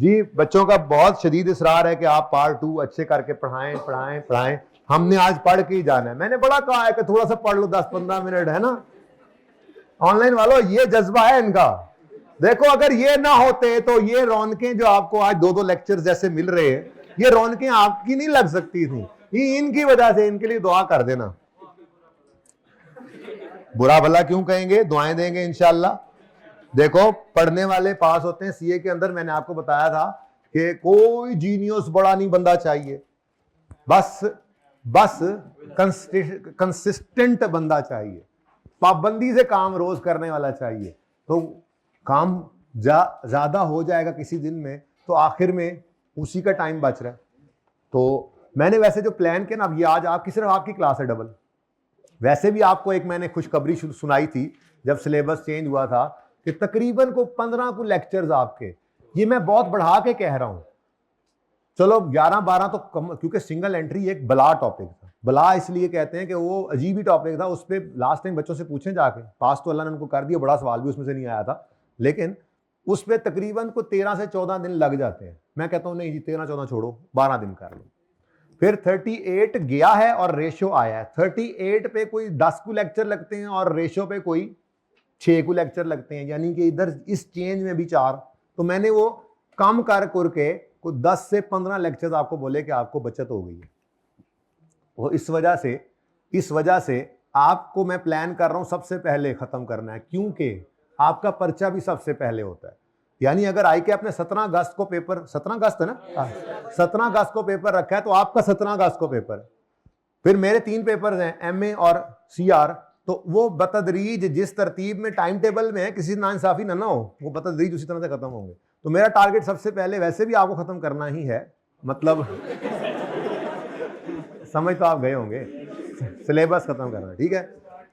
जी बच्चों का बहुत शदीद इसरार है कि आप पार्ट 2 अच्छे करके पढ़ाएं पढ़ाएं पढ़ाएं। हमने आज पढ़ के ही जाना है। मैंने बड़ा कहा है कि थोड़ा सा पढ़ लो 10-15 मिनट, है ना। ऑनलाइन वालों ये जज्बा है इनका। देखो अगर ये ना होते तो ये रौनकें जो आपको आज 2-2 लेक्चर जैसे मिल रहे हैं, ये रौनकें आपकी नहीं लग सकती थी। ये इनकी वजह से। इनके लिए दुआ कर देना। बुरा भला क्यों कहेंगे, दुआएं देंगे इंशाल्लाह। देखो पढ़ने वाले पास होते हैं। सीए के अंदर मैंने आपको बताया था कि कोई जीनियस बड़ा नहीं बंदा चाहिए, बस कंसिस्टेंट बंदा चाहिए, पाबंदी से काम रोज करने वाला चाहिए। तो काम ज्यादा हो जाएगा किसी दिन में, तो आखिर में उसी का टाइम बच रहा है। तो मैंने वैसे जो प्लान किया ना, अब ये आज आपकी सिर्फ आपकी क्लास है डबल। वैसे भी आपको एक मैंने खुशखबरी सुनाई थी जब सिलेबस चेंज हुआ था कि तकरीबन को 15 को लेक्चर्स आपके। ये मैं बहुत बढ़ा के कह रहा हूं। चलो 11-12 तो कम, क्योंकि सिंगल एंट्री एक बला टॉपिक था। बला इसलिए कहते हैं कि वो अजीब ही टॉपिक था। उस पर लास्ट टाइम बच्चों से पूछें जाके, पास तो अल्लाह ने उनको कर दिया, बड़ा सवाल भी उसमें से नहीं आया था, लेकिन उस पर तकरीबन को 13 से 14 दिन लग जाते हैं। मैं कहता हूं नहीं जी 13-14 छोड़ो, 12 दिन कर लो। फिर 38 गया है और रेशो आया है। 38 पे कोई 10 को लेक्चर लगते हैं और रेशो पे कोई 6 को लेक्चर लगते हैं, यानी कि इधर इस चेंज में भी 4। तो मैंने वो कम कर के को 10 से 15 लेक्चर आपको बोले कि आपको बचत हो गई है। और इस वजह से आपको मैं प्लान कर रहा हूं सबसे पहले खत्म करना है, क्योंकि आपका पर्चा भी सबसे पहले होता है। यानी अगर आई के आपने 17 अगस्त को पेपर, 17 अगस्त है ना, 17 अगस्त को पेपर रखा है, तो आपका 17 अगस्त को पेपर। फिर मेरे 3 पेपर हैं, एमए और सीआर। तो वो बतदरीज जिस तरतीब में टाइम टेबल में है, किसी नाइंसाफी ना हो, वो बतदरीज उसी तरह से खत्म होंगे। तो मेरा टारगेट सबसे पहले वैसे भी आपको खत्म करना ही है, मतलब समझ तो आप गए होंगे, सिलेबस खत्म करना है, ठीक है।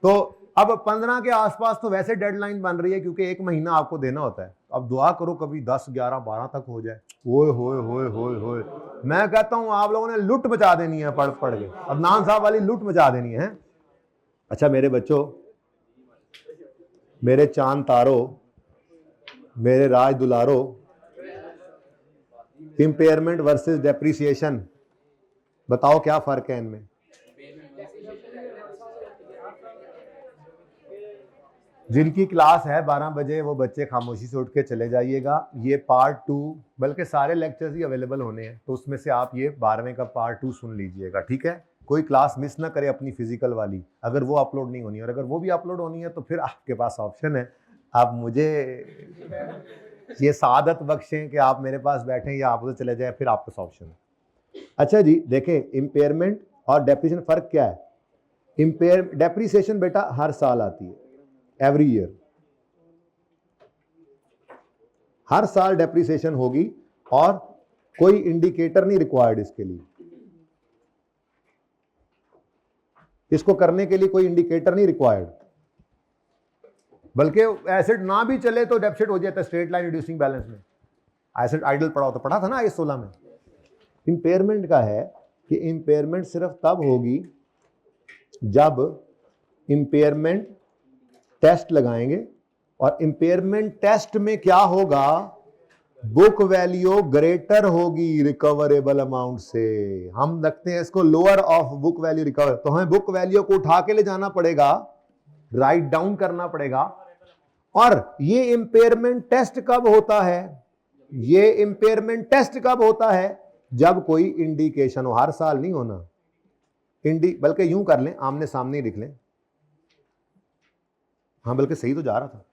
तो अब 15 के आसपास तो वैसे डेडलाइन बन रही है, क्योंकि 1 महीना आपको देना होता है। अब दुआ करो कभी 10, 11, 12 तक हो जाए। ओए होए होए होए होए, मैं कहता हूं आप लोगों ने लुट मचा देनी है पढ़ पढ़ के। अदनान साहब वाली लुट मचा देनी है। अच्छा मेरे बच्चों, मेरे चांद तारो, मेरे राज दुलारो, इंपेयरमेंट वर्सेस डेप्रिसिएशन, बताओ क्या फर्क है इनमें। जिनकी क्लास है 12 बजे वो बच्चे खामोशी से उठ के चले जाइएगा। ये पार्ट 2, बल्कि सारे लेक्चर्स ही अवेलेबल होने हैं, तो उसमें से आप ये 12वें का पार्ट 2 सुन लीजिएगा, ठीक है। कोई क्लास मिस ना करे अपनी फिजिकल वाली, अगर वो अपलोड नहीं होनी, और अगर वो भी अपलोड होनी है तो फिर आपके पास ऑप्शन है, आप मुझे ये सादत बख्शें कि आप मेरे पास बैठें या आप उधर चले जाएं, फिर आपके पास ऑप्शन है। अच्छा जी देखें, इम्पेयरमेंट और डेप्रिसिएशन फर्क क्या है। डेप्रिसिएशन बेटा हर साल आती है, एवरी ईयर, हर साल डेप्रिसिएशन होगी, और कोई इंडिकेटर नहीं रिक्वायर्ड इसके लिए। इसको करने के लिए कोई इंडिकेटर नहीं रिक्वायर्ड, बल्कि एसेट ना भी चले तो डेफिसिट हो जाता है स्ट्रेट लाइन रिड्यूसिंग बैलेंस में। एसेट आइडल पड़ा हो तो पढ़ा था ना इस 16 में। इंपेयरमेंट का है कि इंपेयरमेंट सिर्फ तब होगी जब इंपेयरमेंट टेस्ट लगाएंगे, और इंपेयरमेंट टेस्ट में क्या होगा, बुक वैल्यू ग्रेटर होगी रिकवरेबल अमाउंट से। हम रखते हैं इसको lower of book value recover, तो हमें बुक वैल्यू को उठा के ले जाना पड़ेगा, राइट डाउन करना पड़ेगा। और ये इंपेयरमेंट टेस्ट कब होता है, ये इंपेयरमेंट टेस्ट कब होता है, जब कोई इंडिकेशन हो। हर साल नहीं होना, बल्कि यूं कर लें, आमने सामने लिख लें। हाँ बल्कि सही तो जा रहा था।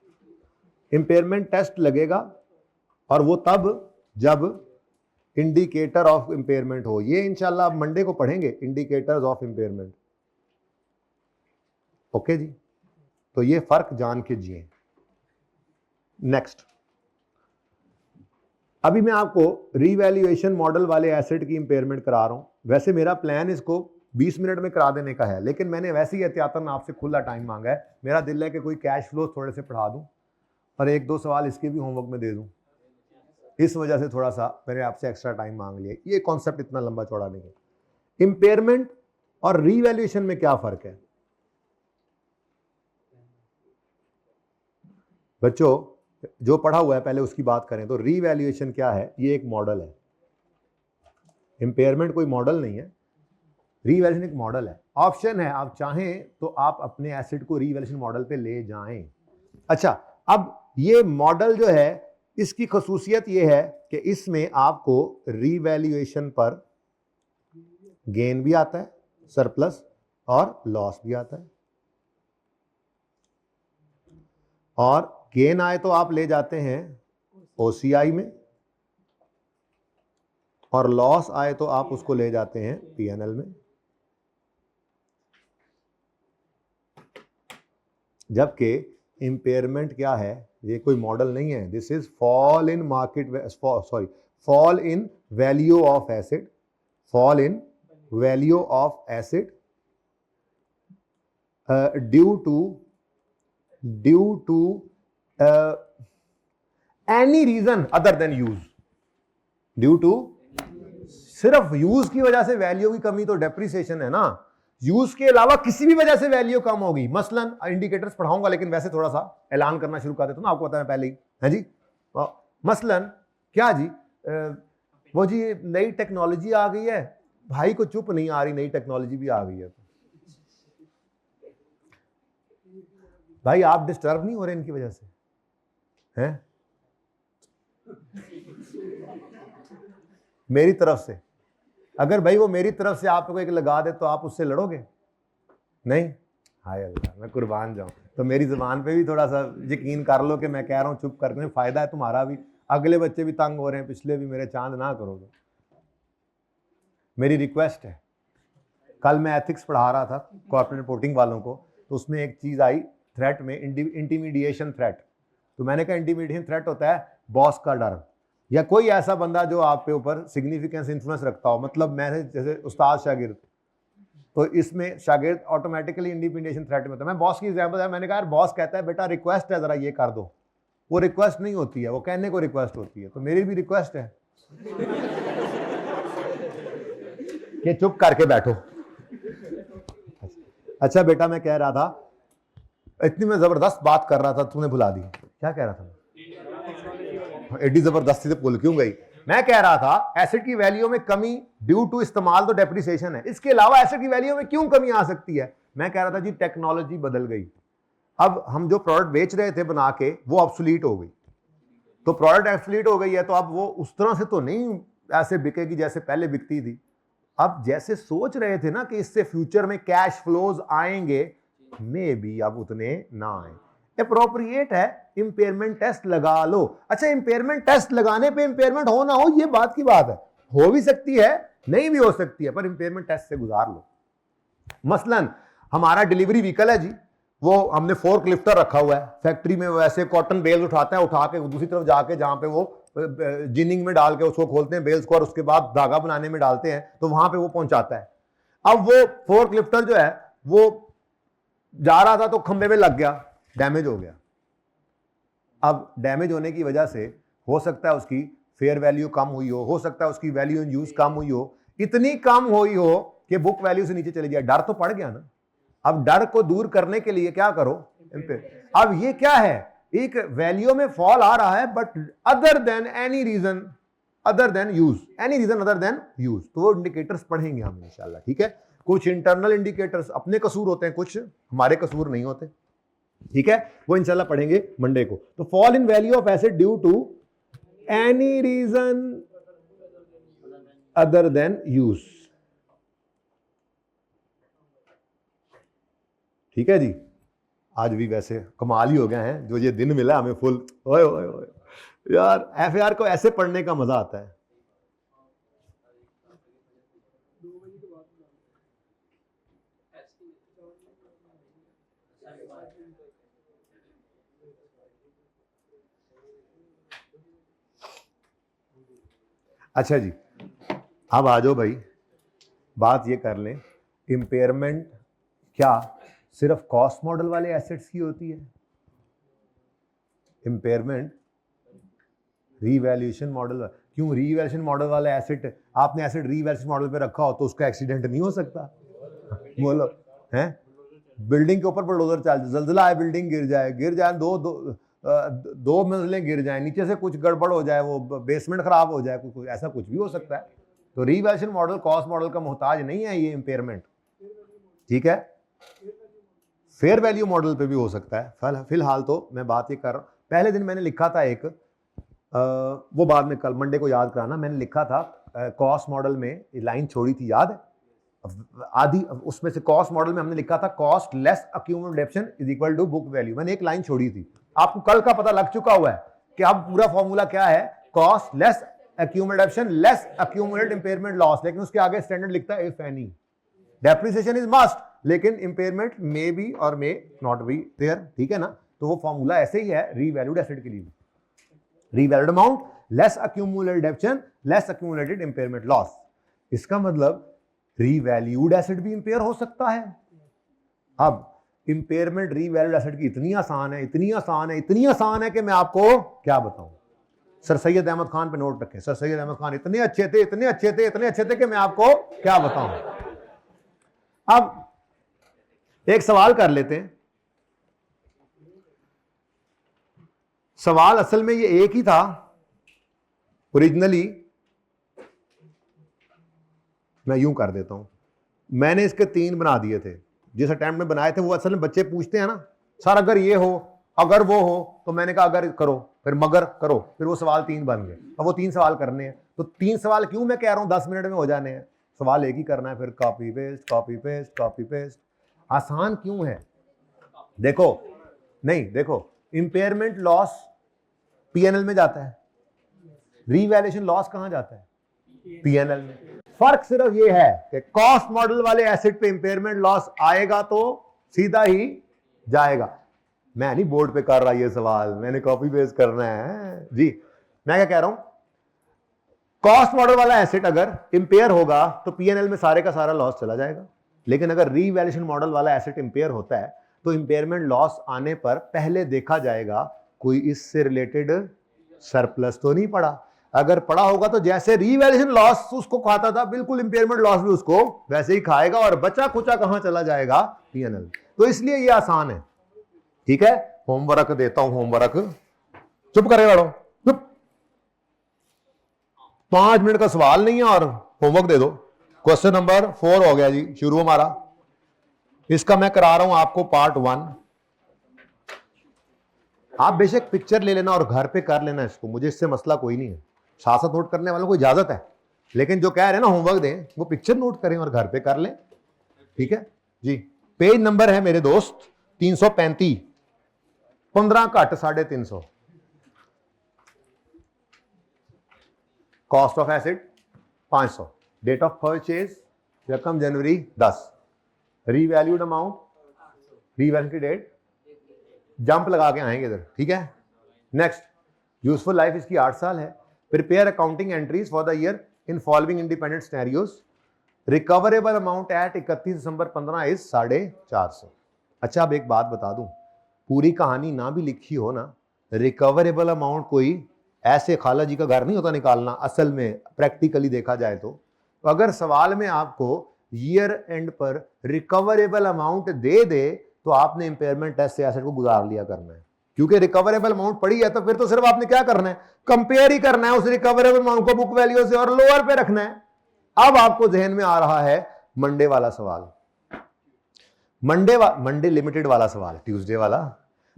इंपेयरमेंट टेस्ट लगेगा और वो तब जब इंडिकेटर ऑफ इंपेयरमेंट हो। ये इंशाल्लाह आप मंडे को पढ़ेंगे, इंडिकेटर्स ऑफ इंपेयरमेंट। ओके जी, तो ये फर्क जान के जिए। नेक्स्ट, अभी मैं आपको रीवैल्यूएशन मॉडल वाले एसेट की इंपेयरमेंट करा रहा हूं। वैसे मेरा प्लान इसको 20 मिनट में करा देने का है, लेकिन मैंने वैसे ही एहतियातन आपसे खुला टाइम मांगा है। मेरा दिल है कि कोई कैश फ्लो थोड़े से पढ़ा दूं और 1-2 सवाल इसके भी होमवर्क में दे दूं। इस वजह से थोड़ा सा मैंने आपसे एक्स्ट्रा टाइम मांग लिया। ये कॉन्सेप्ट इतना लंबा चौड़ा नहीं है। इंपेयरमेंट और रीवैल्यूएशन में क्या फर्क है बच्चों। जो पढ़ा हुआ है पहले उसकी बात करें तो रीवैल्यूएशन क्या है, ये एक मॉडल है। इम्पेयरमेंट कोई मॉडल नहीं है, रीवैल्यूएशन एक मॉडल है। ऑप्शन है, आप चाहें तो आप अपने एसेट को रीवैल्यूएशन मॉडल पे ले जाएं। अच्छा, अब ये मॉडल जो है इसकी खसूसियत ये है कि इसमें आपको रीवैल्यूएशन पर गेन भी आता है, सरप्लस और लॉस भी आता है। और गेन आए तो आप ले जाते हैं ओसीआई में, और लॉस आए तो आप उसको ले जाते हैं पीएनएल में। जबकि इंपेयरमेंट क्या है, ये कोई मॉडल नहीं है, this is fall in market, sorry, fall in value of asset, fall in value of asset due to any reason other than use, due to, सिर्फ यूज की वजह से वैल्यू की कमी तो डेप्रिसिएशन है ना, यूज के अलावा किसी भी वजह से वैल्यू कम होगी। मसलन इंडिकेटर्स पढ़ाऊंगा, लेकिन वैसे थोड़ा सा ऐलान करना शुरू कर देता हूं ना, आपको पता है पहले ही है जी। मसलन क्या जी, वो जी नई टेक्नोलॉजी आ गई है, भाई को चुप नहीं आ रही, नई टेक्नोलॉजी भी आ गई है। भाई आप डिस्टर्ब नहीं हो रहे इनकी वजह से, हैं? मेरी तरफ से, अगर भाई वो मेरी तरफ से आपको एक लगा दे तो आप उससे लड़ोगे नहीं? हाय अल्लाह, मैं कुर्बान जाऊं। तो मेरी जुबान पे भी थोड़ा सा यकीन कर लो कि मैं कह रहा हूं चुप करने फायदा है तुम्हारा भी, अगले बच्चे भी तंग हो रहे हैं, पिछले भी, मेरे चांद ना करोगे। मेरी रिक्वेस्ट है, कल मैं एथिक्स पढ़ा रहा था कॉर्पोरेट रिपोर्टिंग वालों को, तो उसमें एक चीज आई थ्रेट में, इंटीमीडिएशन थ्रेट। तो मैंने कहा इंटीमीडिएशन थ्रेट होता है बॉस का डर, या कोई ऐसा बंदा जो आप पे ऊपर सिग्निफिकेंस इन्फ्लुएंस रखता हो। मतलब मैंने जैसे उस्ताद शागिर्द, तो इसमें शागिर्द ऑटोमेटिकली इंटीमीडिएशन थ्रेट में होता है। मैं बॉस की एग्जांपल है, मैंने कहा यार बॉस कहता है बेटा रिक्वेस्ट है जरा ये कर दो, वो रिक्वेस्ट नहीं होती है, वो कहने को रिक्वेस्ट होती है। तो मेरी भी रिक्वेस्ट है कि चुप करके बैठो। अच्छा बेटा, मैं कह रहा था, इतनी मैं जबरदस्त बात कर रहा था, तूने भुला दी। क्या कह रहा था? एडी जबरदस्ती से भूल क्यों गई? मैं कह रहा था एसेट की वैल्यू में कमी ड्यू टू इस्तेमाल, तो डेप्रिसिएशन है। इसके अलावा एसेट की वैल्यू में क्यों कमी आ सकती है? मैं कह रहा था जी टेक्नोलॉजी बदल गई, अब हम जो प्रोडक्ट बेच रहे थे बना के वो ऑब्सोलीट हो गई। तो प्रोडक्ट ऑब्सोलीट हो गई है तो अब वो उस तरह से तो नहीं ऐसे बिकेगी जैसे पहले बिकती थी। अब जैसे सोच रहे थे ना कि इससे फ्यूचर में कैश फ्लोज आएंगे, मे बी अब उतने ना आए। एप्रोप्रिएट है इंपेयरमेंट टेस्ट लगा लो। अच्छा, इंपेयरमेंट टेस्ट लगाने पे इंपेयरमेंट हो ना हो ये बात की बात है, हो भी सकती है नहीं भी हो सकती है, पर इंपेयरमेंट टेस्ट से गुजार लो। मसलन हमारा डिलीवरी व्हीकल है जी, वो हमने फोर्क लिफ्टर रखा हुआ है फैक्ट्री में, वैसे कॉटन बेल्स उठाता है, उठा के दूसरी तरफ जाके जहां पे वो जिनिंग में डाल के उसको खोलते हैं बेल्स को, और उसके बाद धागा बनाने में डालते हैं, तो वहां पे वो पहुंचाता है। अब वो फोर्क लिफ्टर जो है वो जा रहा था तो खंबे में लग गया, डैमेज हो गया। अब डैमेज होने की वजह से हो सकता है उसकी फेयर वैल्यू कम हुई हो सकता है उसकी वैल्यू इन यूज कम हुई हो, इतनी कम हुई हो कि बुक वैल्यू से नीचे चली जाए। डर तो पड़ गया ना। अब डर को दूर करने के लिए क्या करो, अब ये क्या है, एक वैल्यू में फॉल आ रहा है but other than any reason other than use, any reason other than use, तो वो इंडिकेटर्स पढ़ेंगे हम इंशाल्लाह। ठीक है, कुछ इंटरनल इंडिकेटर्स अपने कसूर होते हैं, कुछ हमारे कसूर नहीं होते। ठीक है, वो इंशाल्लाह पढ़ेंगे मंडे को। तो fall in value of asset due to any reason other than use. ठीक है जी, आज भी वैसे कमाल ही हो गए हैं, जो ये दिन मिला हमें फुल। ओए ओए ओए यार, एफएआर को ऐसे पढ़ने का मजा आता है। अच्छा जी, अब आ जाओ भाई, बात ये कर लें, इंपेयरमेंट क्या सिर्फ कॉस्ट मॉडल वाले एसेट्स की होती है? इंपेयरमेंट रीवैल्यूएशन मॉडल, क्यों रीवैल्यूएशन मॉडल वाला एसेट, आपने एसेट रीवैल्यूएशन मॉडल पे रखा हो तो उसका एक्सीडेंट नहीं हो सकता? बोलो हैं, बिल्डिंग के ऊपर बुलडोजर चल, जल्जला है, बिल्डिंग गिर जाए, दो 2 मंजिलें गिर जाए, नीचे से कुछ गड़बड़ हो जाए, वो बेसमेंट खराब हो जाए, कुछ ऐसा कुछ भी हो सकता है। तो रीवैल्यूएशन मॉडल कॉस्ट मॉडल का मोहताज नहीं है ये इम्पेयरमेंट, ठीक है। फेयर वैल्यू मॉडल पे भी हो सकता है। फिलहाल तो मैं बात ये कर रहा हूँ, पहले दिन मैंने लिखा था एक, वो बाद में कल मंडे को याद कराना, मैंने लिखा था कॉस्ट मॉडल में लाइन छोड़ी थी, याद है आधी, उसमें से कॉस्ट मॉडल में हमने लिखा था cost less accumulation is equal to book value, मैंने एक लाइन छोड़ी थी। आपको कल का पता लग चुका हुआ है कि अब पूरा फॉर्मूला क्या है, cost less accumulation less accumulate impairment loss, लेकिन उसके आगे स्टैंडर्ड लिखता है if any. Depreciation is must, लेकिन इंपेयरमेंट मे बी और मे नॉट बी देयर, ठीक है ना। तो वो फॉर्मूला ऐसे ही है रीवैल्यूड एसेट के लिए, revalued amount less accumulated डेप्शन less accumulated impairment loss. इसका मतलब रीवैल्यूड एसेट भी इंपेयर हो सकता है। अब इंपेयरमेंट रीवैल्यूड एसेट की इतनी आसान है, इतनी आसान है, इतनी आसान है कि मैं आपको क्या बताऊं। सर सैयद अहमद खान पे नोट रखें, सर सैयद अहमद खान इतने अच्छे थे, इतने अच्छे थे, इतने अच्छे थे कि मैं आपको क्या बताऊं। अब एक सवाल कर लेते हैं, सवाल असल में ये एक ही था ओरिजिनली, मैं यूं कर देता हूं, मैंने इसके 3 बना दिए थे जिस अटेम्प्ट में बनाए थे। वो असल में बच्चे पूछते हैं ना सर अगर ये हो अगर वो हो, तो मैंने कहा अगर करो, फिर मगर करो, फिर वो सवाल 3 बन गए। अब वो 3 सवाल करने हैं, तो 3 सवाल क्यों मैं कह रहा हूं 10 मिनट में हो जाने हैं, सवाल एक ही करना है, फिर copy paste copy paste copy paste. आसान क्यों है, देखो नहीं देखो, इंपेयरमेंट लॉस पीएनएल में जाता है, रीवैल्यूएशन लॉस कहां जाता है, पीएनएल में। फर्क सिर्फ ये है कि कॉस्ट मॉडल वाले एसेट पे इंपेयरमेंट लॉस आएगा तो सीधा ही जाएगा। मैं नहीं बोर्ड पे कर रहा ये सवाल, मैंने कॉपी पेस्ट करना है जी। मैं क्या कह रहा हूं, कॉस्ट मॉडल वाला एसेट अगर इंपेयर होगा तो पीएनएल में सारे का सारा लॉस चला जाएगा, लेकिन अगर रीवैल्यूएशन मॉडल वाला एसेट इंपेयर होता है तो इंपेयरमेंट लॉस आने पर पहले देखा जाएगा कोई इससे रिलेटेड सरप्लस तो नहीं पड़ा। अगर पड़ा होगा तो जैसे रीवैल्यूएशन लॉस उसको खाता था, बिल्कुल इंपेयरमेंट लॉस भी उसको वैसे ही खाएगा, और बचा खुचा कहां चला जाएगा, पीएनएल। तो इसलिए ये आसान है, ठीक है। होमवर्क देता हूं, होमवर्क चुप करे बैठो, चुप, 5 मिनट का सवाल नहीं है और होमवर्क दे दो। क्वेश्चन नंबर 4 हो गया जी शुरू हमारा, इसका मैं करा रहा हूं आपको पार्ट 1। आप बेशक पिक्चर ले लेना और घर पे कर लेना इसको, मुझे इससे मसला कोई नहीं है, साथ साथ नोट करने वालों को इजाजत है, लेकिन जो कह रहे हैं ना होमवर्क दें वो पिक्चर नोट करें और घर पे कर लें, ठीक है जी। पेज नंबर है मेरे दोस्त 335, 15 घट 350, cost of asset 500, date of purchase रकम जनवरी 10, रीवैल्यूड अमाउंट रीवैल्यू की डेट, जंप लगा के आएंगे इधर, ठीक है। नेक्स्ट, यूजफुल लाइफ इसकी 8 साल है। Prepare accounting entries for the year in following independent scenarios, recoverable amount at 31 December 15 is 450। अच्छा अब एक बात बता दूं, पूरी कहानी ना भी लिखी हो ना, रिकवरेबल अमाउंट कोई ऐसे खाला जी का घर नहीं होता निकालना, असल में प्रैक्टिकली देखा जाए तो अगर सवाल में आपको ईयर एंड पर रिकवरेबल अमाउंट दे दे तो आपने इंपेयरमेंट टेस्ट से एसेट को गुजार लिया करना है, क्योंकि रिकवरेबल अमाउंट पड़ी है तो फिर तो सिर्फ आपने क्या करना है, कंपेयर ही करना है उस रिकवरेबल अमाउंट को बुक वैल्यू से और लोअर पे रखना है। अब आपको जहन में आ रहा है मंडे वाला सवाल, मंडे लिमिटेड वाला सवाल, ट्यूसडे वाला।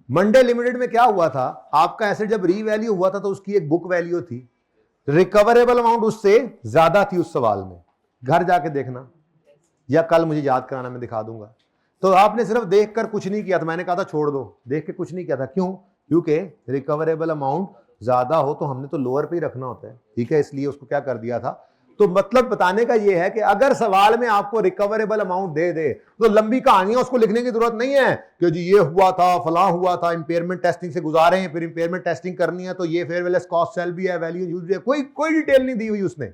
मंडे लिमिटेड में क्या हुआ था, आपका एसेट जब रीवैल्यू हुआ था तो उसकी एक बुक वैल्यू थी, रिकवरेबल अमाउंट उससे ज्यादा थी उस सवाल में, घर जाके देखना या कल मुझे याद कराना, मैं दिखा दूंगा। तो आपने सिर्फ देखकर कुछ नहीं किया था, मैंने कहा था छोड़ दो, देख के कुछ नहीं किया था, क्यों, क्योंकि रिकवरेबल अमाउंट ज्यादा हो तो हमने तो लोअर पे ही रखना होता है, ठीक है, इसलिए उसको क्या कर दिया था। तो मतलब बताने का ये है कि अगर सवाल में आपको रिकवरेबल अमाउंट दे दे तो लंबी कहानियां उसको लिखने की जरूरत नहीं है कि जी ये हुआ था, फलां हुआ था, इंपेयरमेंट टेस्टिंग से गुजारे हैं, फिर इंपेयरमेंट टेस्टिंग करनी है तो ये फेयर वैल्यू कॉस्ट सेल भी है, वैल्यू यूज भी है, कोई डिटेल नहीं दी हुई, उसने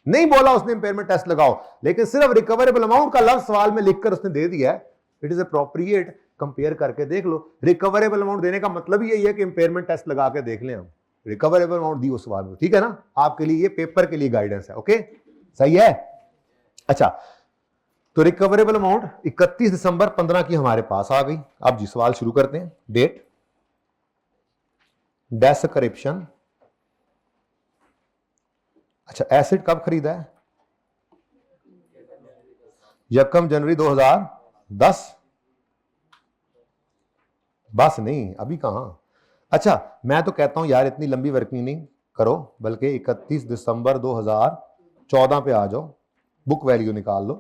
नहीं बोला उसने इंपेयरमेंट टेस्ट लगाओ, लेकिन सिर्फ रिकवरेबल अमाउंट का लफ्ज सवाल में लिखकर उसने दे दिया है। इट इज अप्रोप्रिएट, कंपेयर करके देख लो। रिकवरेबल अमाउंट देने का मतलब यही है कि इंपेयरमेंट टेस्ट लगा के देख लें हम, रिकवरेबल अमाउंट दी उस सवाल में, ठीक है ना, आपके लिए ये पेपर के लिए गाइडेंस है, ओके सही है। अच्छा तो रिकवरेबल अमाउंट 31 दिसंबर 15 की हमारे पास आ गई। अब जी सवाल शुरू करते हैं। Date description. अच्छा, एसेट कब खरीदा है? 1 जनवरी 2010। बस नहीं, अभी कहां। अच्छा, मैं तो कहता हूं यार इतनी लंबी वर्किंग नहीं करो, बल्कि 31 दिसंबर 2014 पे आ जाओ, बुक वैल्यू निकाल लो।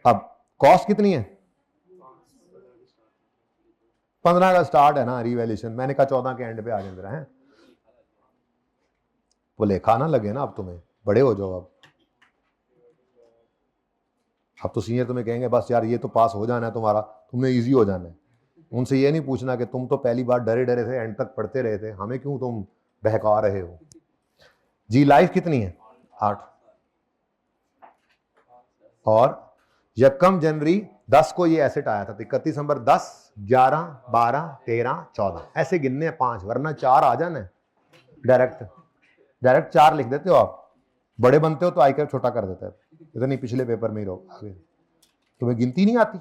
अब कॉस्ट कितनी है? 15 का स्टार्ट है ना रीवैल्यूएशन, मैंने कहा 14 के एंड पे आ जाए हैं। वो लेखा ना लगे ना, अब तुम्हें बड़े हो जाओ। अब तो सीनियर तुम्हें कहेंगे बस यार ये तो पास हो जाना है तुम्हारा, तुमने इजी हो जाना है। उनसे ये नहीं पूछना कि तुम तो पहली बार डरे डरे थे, एंड तक पढ़ते रहे थे, हमें क्यों तुम बहका रहे हो। जी लाइफ कितनी है? 8। और 1 जनवरी 10 को ये एसेट आया था, 31 दिसंबर 10, 11, 12, 13, 14 ऐसे गिनने हैं 5, वरना 4 आ जाना है। डायरेक्ट 4 लिख देते हो आप। बड़े बनते हो तो आई कैप छोटा कर देता है, इतनी पिछले पेपर में ही रहो आगे, तुम्हें गिनती नहीं आती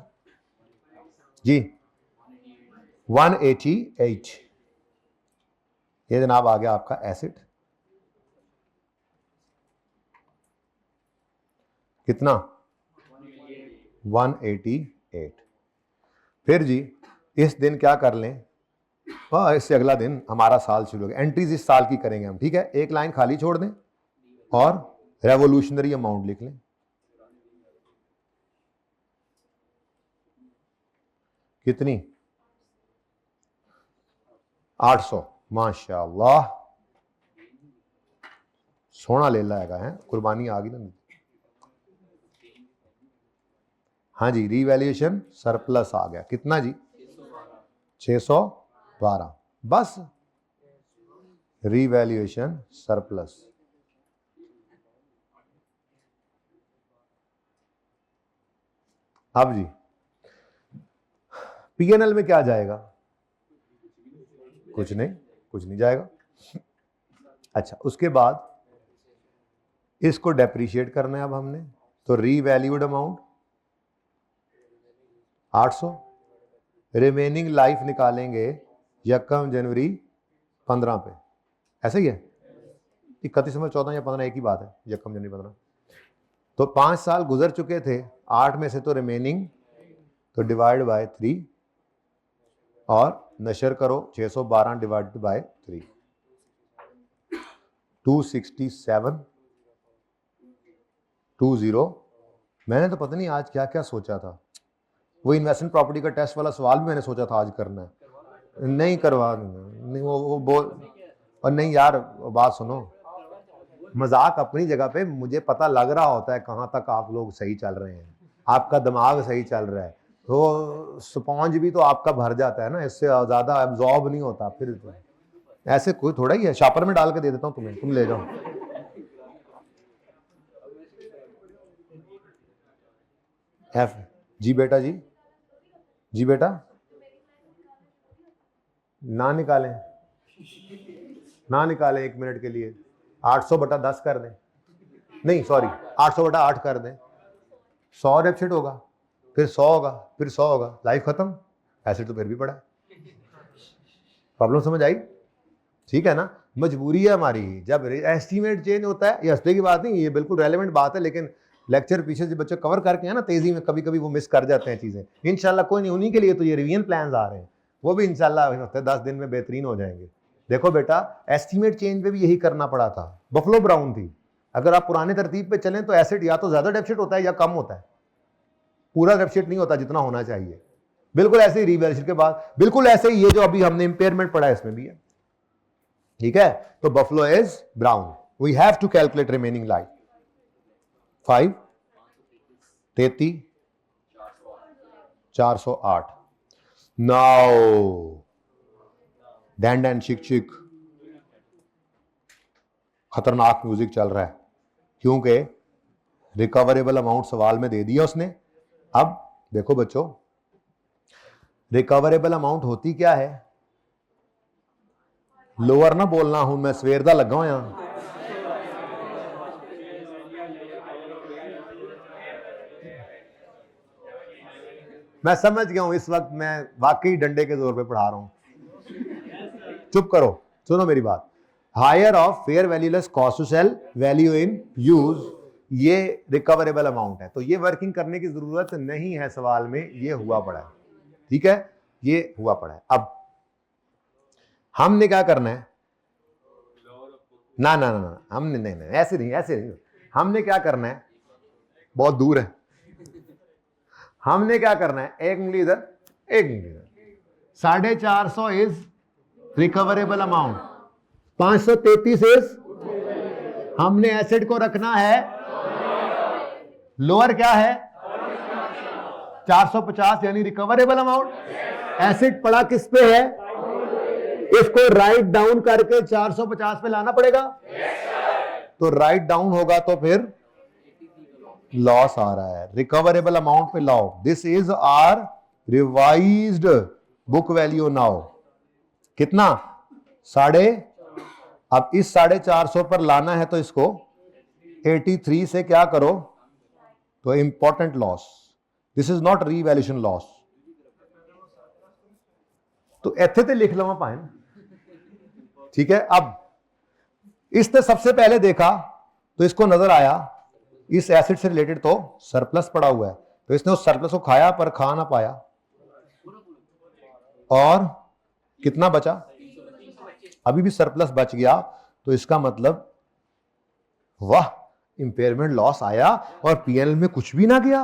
जी। 188 ये जनाब आ गया आपका एसिड। कितना? 188। फिर जी इस दिन क्या कर लें, इससे अगला दिन हमारा साल शुरू हो गया। एंट्रीज इस साल की करेंगे हम, ठीक है। एक लाइन खाली छोड़ दें और रेवोल्यूशनरी अमाउंट लिख लें। कितनी? 800। माशाल्लाह, सोना ले लाएगा है, कुर्बानी आ गई ना। हाँ जी, रीवैल्यूएशन सरप्लस आ गया। कितना जी? 612। बस रीवैल्यूएशन सरप्लस। अब जी पीएनएल में क्या जाएगा? कुछ नहीं जाएगा। अच्छा, उसके बाद इसको डेप्रिशिएट करना है अब हमने, तो रीवैल्यूड अमाउंट 800, रिमेनिंग लाइफ निकालेंगे 1 जनवरी 15 पे, ऐसा ही है। 31 दिसंबर 14 या 15 एक ही बात है, 1 जनवरी 15। तो 5 साल गुजर चुके थे, 8 में से तो रिमेनिंग, तो डिवाइड बाय 3 और नशर करो 612 डिवाइड बाय 3, 267 20। मैंने तो पता नहीं आज क्या क्या सोचा था, वो इन्वेस्टमेंट प्रॉपर्टी का टेस्ट वाला सवाल भी मैंने सोचा था आज करना है, नहीं करवा नहीं वो बोल। और नहीं यार बात सुनो, मजाक अपनी जगह पे, मुझे पता लग रहा होता है कहाँ तक आप लोग सही चल रहे हैं, आपका दिमाग सही चल रहा है, तो स्पॉन्ज भी तो आपका भर जाता है ना, इससे ज्यादा एब्जॉर्ब नहीं होता। फिर तो ऐसे कोई थोड़ा ही है, शापर में डाल के दे देता हूँ तुम्हें, तुम ले जाओ। एफ जी बेटा, जी बेटा, ना निकालें 1 मिनट के लिए। 800/10 कर दें, नहीं सॉरी 800/8 कर दें, 100 डेफिसिट होगा, फिर 100 होगा, फिर 100 होगा, लाइफ खत्म। एसिड तो फिर भी पड़ा है। प्रॉब्लम समझ आई? ठीक है ना, मजबूरी है हमारी। जब एस्टीमेट चेंज होता है, ये हंसने की बात नहीं, ये बिल्कुल रेलेवेंट बात है, लेकिन लेक्चर पीछे जो बच्चे कवर करके हैं ना तेजी में, कभी कभी वो मिस कर जाते हैं चीजें। इंशाल्लाह कोई नहीं, उन्हीं के लिए तो ये रिवीजन प्लान्स आ रहे हैं, वो भी इंशाल्लाह 10 दिन में बेहतरीन हो जाएंगे। देखो बेटा, एस्टीमेट चेंज में भी यही करना पड़ा था, बफलो ब्राउन थी। अगर आप पुराने तरतीब पे चलें तो एसिड या तो ज्यादा डेफिसिट होता है या कम होता है, पूरा डेफिसिट नहीं होता जितना होना चाहिए। बिल्कुल ऐसे ही रीवैल्यूएशन के बाद, बिल्कुल ऐसे ही ये जो अभी हमने इंपेयरमेंट पढ़ा है इसमें भी है, ठीक है। तो buffalo is brown, we have to calculate remaining life. 5 33 408। Now डैन डैन चिक चिक खतरनाक म्यूजिक चल रहा है, क्योंकि रिकवरेबल अमाउंट सवाल में दे दिया उसने। अब देखो बच्चों, रिकवरेबल अमाउंट होती क्या है? लोअर ना बोलना हूं मैं, सवेर दा लगा होया। मैं समझ गया हूं, इस वक्त मैं वाकई डंडे के जोर पे पढ़ा रहा हूं। चुप करो, सुनो मेरी बात। Higher of fair value less cost to sell value in use, ये रिकवरेबल अमाउंट है, तो ये वर्किंग करने की जरूरत नहीं है सवाल में, ये हुआ पड़ा है, ठीक है, ये हुआ पड़ा है। अब हमने क्या करना है, ना ना ना ना, हमने नहीं नहीं ऐसे नहीं, ऐसे नहीं, हमने क्या करना है, बहुत दूर है, हमने क्या करना है, एक उंगली इधर एक उंगली इधर, 450 इज रिकवरेबल अमाउंट, 533 इज, हमने एसेट को रखना है लोअर, क्या है 450 यानी रिकवरेबल अमाउंट, एसेट पड़ा किस पे है, इसको राइट डाउन करके 450 पे लाना पड़ेगा, तो राइट डाउन होगा तो फिर लॉस आ रहा है, रिकवरेबल अमाउंट पे लाओ, this is our revised book value now, कितना अब इस 450 पर लाना है तो इसको 83 से क्या करो, तो important loss, this is not revaluation loss, तो इथे ते लिख लवा पाए, ठीक है। अब इसने सबसे पहले देखा तो इसको नजर आया इस एसिड से रिलेटेड तो सरप्लस पड़ा हुआ है, तो इसने उस सरप्लस को खाया पर खा ना पाया, और कितना बचा, अभी भी सरप्लस बच गया, तो इसका मतलब वाह इंपेयरमेंट लॉस आया और पीएनएल में कुछ भी ना गया,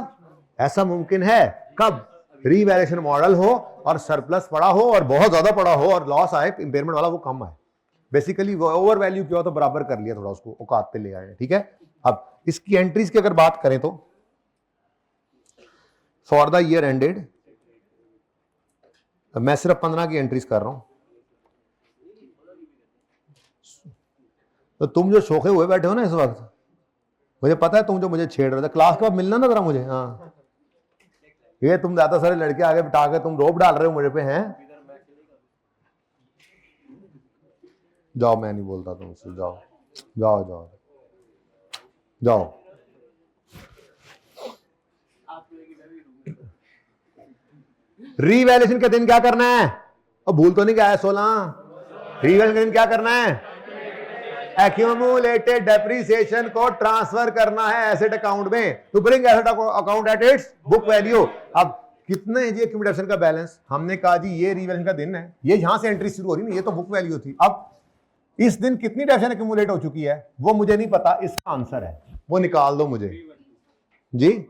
ऐसा मुमकिन है कब, रीवैल्यूएशन मॉडल हो और सरप्लस पड़ा हो और बहुत ज्यादा पड़ा हो और लॉस आए इंपेयरमेंट वाला वो कम आए, बेसिकली वो ओवर वैल्यू किया तो बराबर कर लिया, थोड़ा उसको औकात पे ले आए, ठीक है। अब इसकी एंट्रीज की अगर बात करें तो फॉर द ईयर एंडेड, मैं सिर्फ 15 की एंट्रीज कर रहा हूं, तो तुम जो शोखे हुए बैठे हो ना इस वक्त, मुझे पता है तुम जो मुझे छेड़ रहे थे, क्लास के बाद मिलना ना जरा मुझे, हाँ ये तुम ज्यादा सारे लड़के आगे बिठा के तुम रोप डाल रहे हो मुझे पे, हैं जाओ, मैं नहीं बोलता तुमसे, जाओ जाओ जाओ जाओ, रीवैल्यूएशन के दिन क्या करना है, और भूल तो नहीं गया है 16, रीवैल्यूएशन के दिन क्या करना है, एक्यूमुलेटेड डेप्रिसिएशन को ट्रांसफर करना है एसेट अकाउंट में, to bring asset account at its book value. अब कितने है जी एक्यूमुलेशन का बैलेंस, हमने कहा जी ये रीवैल्यूएशन का दिन है, ये यहां से एंट्री शुरू हो रही है, ये तो बुक वैल्यू थी, अब इस दिन कितनी डेप्रिसिएशन एक्यूमुलेट हो चुकी है वो मुझे नहीं पता, इसका आंसर है वो निकाल दो मुझे जी,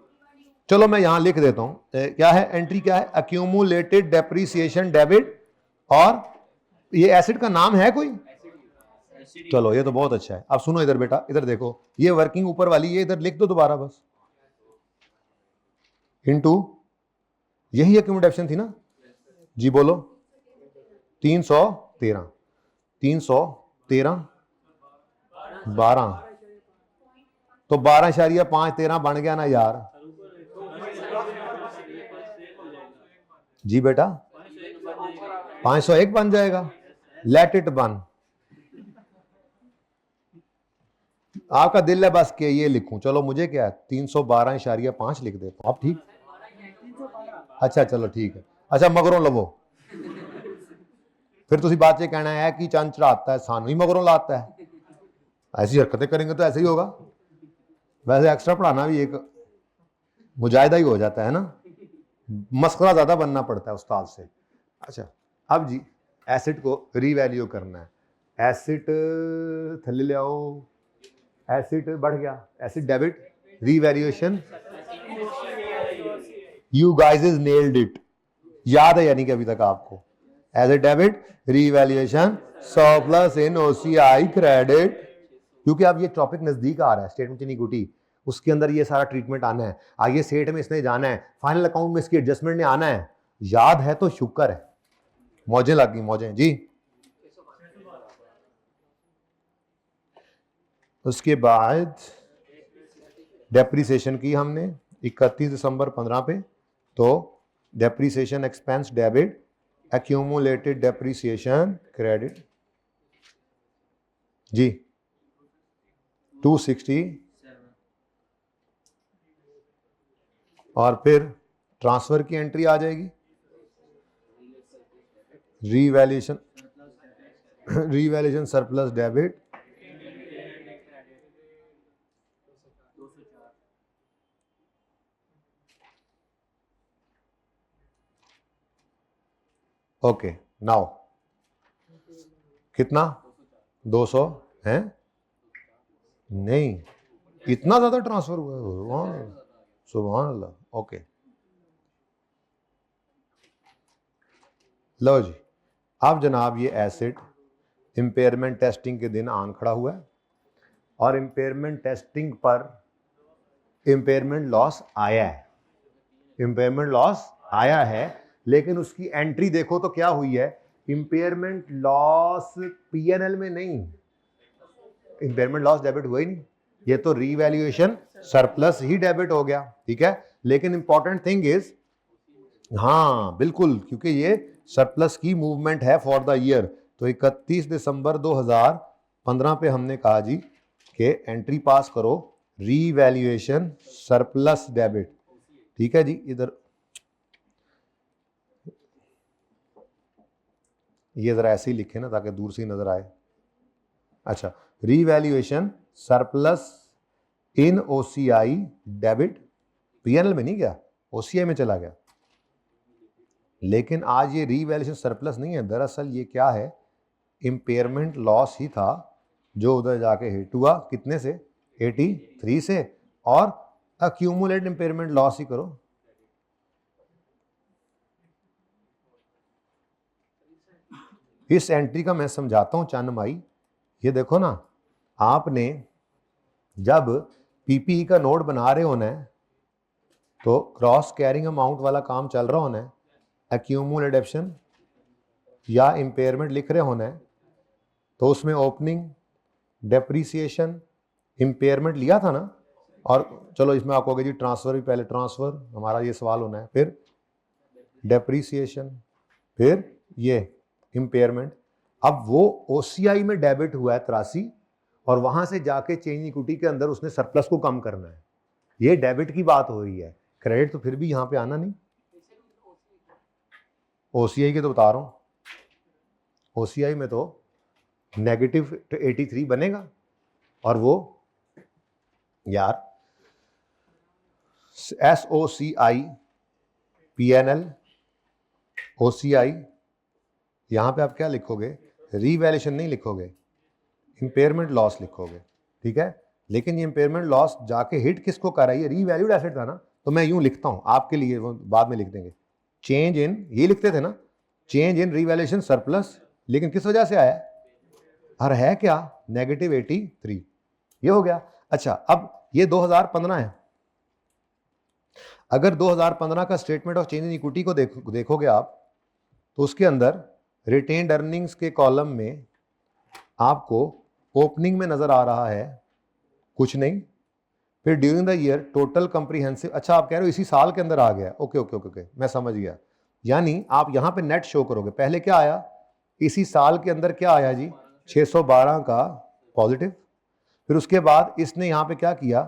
चलो मैं यहां लिख देता हूं, क्या है एंट्री, क्या है एक्यूमुलेटेड डेप्रिसिएशन डेबिट, और ये एसेट का नाम है कोई, चलो ये तो बहुत अच्छा है। अब सुनो इधर बेटा, इधर देखो, ये वर्किंग ऊपर वाली ये इधर लिख दो दोबारा बस, इनटू यही एक्यूमुलेशन थी ना जी, बोलो 313 12, तो 12.513 बन गया ना यार जी बेटा, 501 बन जाएगा, लेट इट बन, आपका दिल है बस के ये लिखूं, चलो मुझे क्या है 312.5 लिख देता हूं, आप ठीक, अच्छा चलो ठीक है, अच्छा मगरों लवो, फिर तुसी बात ये कहना है कि चंद चढ़ाता है सानू ही मगरों लाता है, ऐसी हरकतें करेंगे तो ऐसे ही होगा, वैसे एक्स्ट्रा पढ़ाना भी एक मुजाहिदा ही हो जाता है ना, मस्करा ज्यादा बनना पड़ता है उस्ताद से। अच्छा अब जी एसिड को रीवैल्यू करना है, एसिड थल्ले ले आओ, एसिड बढ़ गया, acid debit revaluation, you guys is nailed it, याद है यानी कि अभी तक आपको, एसिड डेबिट रीवैल्यूएशन सरप्लस इन ओसीआई क्रेडिट, क्योंकि अब ये टॉपिक नजदीक आ रहा है, स्टेटमेंट चीनी गुटी उसके अंदर ये सारा ट्रीटमेंट आना है, आगे सेट में इसने जाना है, फाइनल अकाउंट में इसकी एडजस्टमेंट ने आना है, याद है तो शुक्र है, मौजें लग गई मौजें जी। उसके बाद डेप्रीसिएशन की हमने 31 दिसंबर 15 पे, तो depreciation expense debit, accumulated depreciation credit जी 260, और फिर ट्रांसफर की एंट्री आ जाएगी, revaluation revaluation surplus debit okay now कितना 200 है नहीं इतना ज्यादा ट्रांसफर हुआ सुभान अल्लाह ओके लो जी अब जनाब ये एसेट इम्पेयरमेंट टेस्टिंग के दिन आन खड़ा हुआ है और इम्पेयरमेंट टेस्टिंग पर इम्पेयरमेंट लॉस आया है इम्पेयरमेंट लॉस आया है लेकिन उसकी एंट्री देखो तो क्या हुई है इम्पेयरमेंट लॉस पीएनएल में नहीं इम्पेयरमेंट लॉस डेबिट हुआ ही नहीं ये तो रीवैल्यूएशन सरप्लस ही डेबिट हो गया ठीक है लेकिन इंपॉर्टेंट थिंग इज हाँ बिल्कुल क्योंकि ये सरप्लस की मूवमेंट है फॉर द ईयर तो 31 दिसंबर 2015 पे हमने कहा जी कि एंट्री पास करो रीवैल्यूएशन सरप्लस डेबिट ठीक है जी इधर ये जरा ऐसे ही लिखे ना ताकि दूर से ही नजर आए अच्छा रीवैल्यूएशन सरप्लस इन ओसीआई डेबिट पीएनएल में नहीं गया ओसीआई में चला गया लेकिन आज ये रीवैल्यूएशन सरप्लस नहीं है दरअसल ये क्या है इम्पेयरमेंट लॉस ही था जो उधर जाके हिट हुआ कितने से 83 से और अक्यूमुलेट इम्पेयरमेंट लॉस ही करो इस एंट्री का मैं समझाता हूं चांदमाई ये देखो ना आपने जब पीपीई का नोट बना रहे होना है तो क्रॉस कैरिंग अमाउंट वाला काम चल रहा होना है एक्यूमुलेट एडिशन या इम्पेयरमेंट लिख रहे होना है तो उसमें ओपनिंग डेप्रीसिएशन इम्पेयरमेंट लिया था ना और चलो इसमें आप कहोगे जी ट्रांसफर भी पहले ट्रांसफर हमारा ये सवाल होना है फिर डेप्रीसिएशन फिर ये इम्पेयरमेंट अब वो ओसीआई में डेबिट हुआ है 83 और वहां से जाके चेंज इक्विटी के अंदर उसने सरप्लस को कम करना है ये डेबिट की बात हो रही है क्रेडिट तो फिर भी यहां पे आना नहीं ओसीआई के तो बता रहा हूं ओसीआई में तो नेगेटिव 83 बनेगा और वो यार SOCI PNL OCI यहां पे आप क्या लिखोगे रीवैल्यूएशन नहीं लिखोगे इम्पेयरमेंट लॉस लिखोगे ठीक है लेकिन ये इम्पेयरमेंट लॉस जाके हिट किसको कर रहा है ये रीवैल्यूड एसेट था ना तो मैं यूं लिखता हूं आपके लिए वो बाद में लिख देंगे चेंज इन ये लिखते थे ना चेंज इन रीवैल्यूएशन सरप्लस लेकिन किस वजह से आया और है क्या नेगेटिव 83 ये हो गया अच्छा अब ये 2015 है अगर 2015 का statement of change in equity को देखोगे आप तो उसके अंदर रिटेन्ड अर्निंग्स के कॉलम में आपको ओपनिंग में नजर आ रहा है कुछ नहीं फिर during the year total comprehensive अच्छा आप कह रहे हो इसी साल के अंदर आ गया ओके ओके ओके ओके मैं समझ गया यानी आप यहां पे नेट शो करोगे पहले क्या आया इसी साल के अंदर क्या आया जी 612 का पॉजिटिव फिर उसके बाद इसने यहां पे क्या किया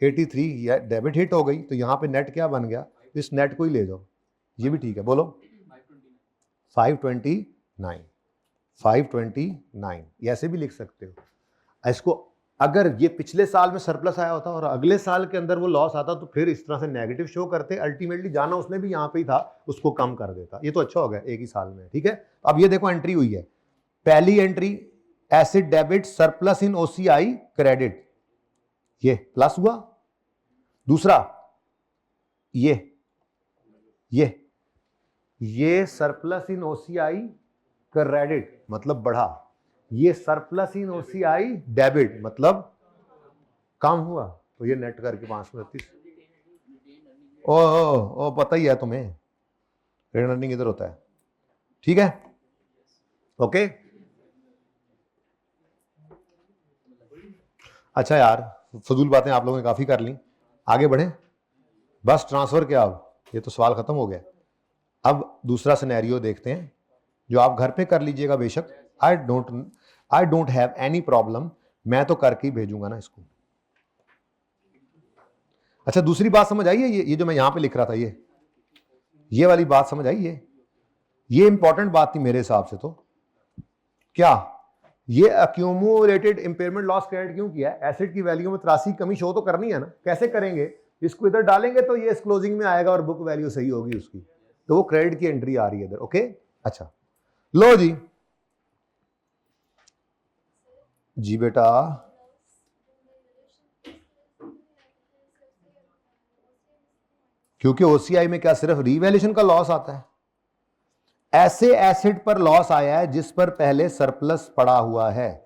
83 या डेबिट हिट हो गई तो यहां पे नेट क्या बन गया इस नेट को ही ले जाओ ये भी ठीक है बोलो 529 ऐसे भी लिख सकते हो इसको अगर ये पिछले साल में सरप्लस आया होता और अगले साल के अंदर वो लॉस आता तो फिर इस तरह से नेगेटिव शो करते अल्टीमेटली जाना उसने भी यहाँ पे ही था उसको कम कर देता ये तो अच्छा हो गया एक ही साल में ठीक है अब ये देखो एंट्री हुई है पहली एंट्री एसिड डेबिट सरप्लस इन ओसीआई क्रेडिट ये प्लस हुआ दूसरा ये सरप्लस इन ओसीआई क्रेडिट मतलब बढ़ा ये सरप्लस इन ओसीआई डेबिट मतलब कम हुआ तो ये नेट करके 532 ओ पता ही है तुम्हें रिटर्न अर्निंग इधर होता है ठीक है ओके अच्छा यार फजूल बातें आप लोगों ने काफी कर ली आगे बढ़े बस ट्रांसफर क्या अब ये तो सवाल खत्म हो गया अब दूसरा सिनेरियो देखते हैं जो आप घर पे कर लीजिएगा बेशक I don't have any problem मैं तो करके ही भेजूंगा ना इसको अच्छा दूसरी बात समझ आई है ये जो मैं यहां पे लिख रहा था ये वाली बात समझ आई ये इंपॉर्टेंट बात थी मेरे हिसाब से तो क्या ये अक्यूमुलेटेड इंपेयरमेंट लॉस क्रेडिट क्यों किया? एसेट की वैल्यू में 83 कमी शो तो करनी है ना, कैसे करेंगे? इसको इधर डालेंगे तो ये इस क्लोजिंग में आएगा और बुक वैल्यू सही होगी उसकी, तो वो क्रेडिट की एंट्री आ रही है इधर। ओके, अच्छा लो जी, जी बेटा, क्योंकि ओसीआई में क्या सिर्फ रीवैल्यूएशन का लॉस आता है? ऐसे एसेट पर लॉस आया है जिस पर पहले सरप्लस पड़ा हुआ है,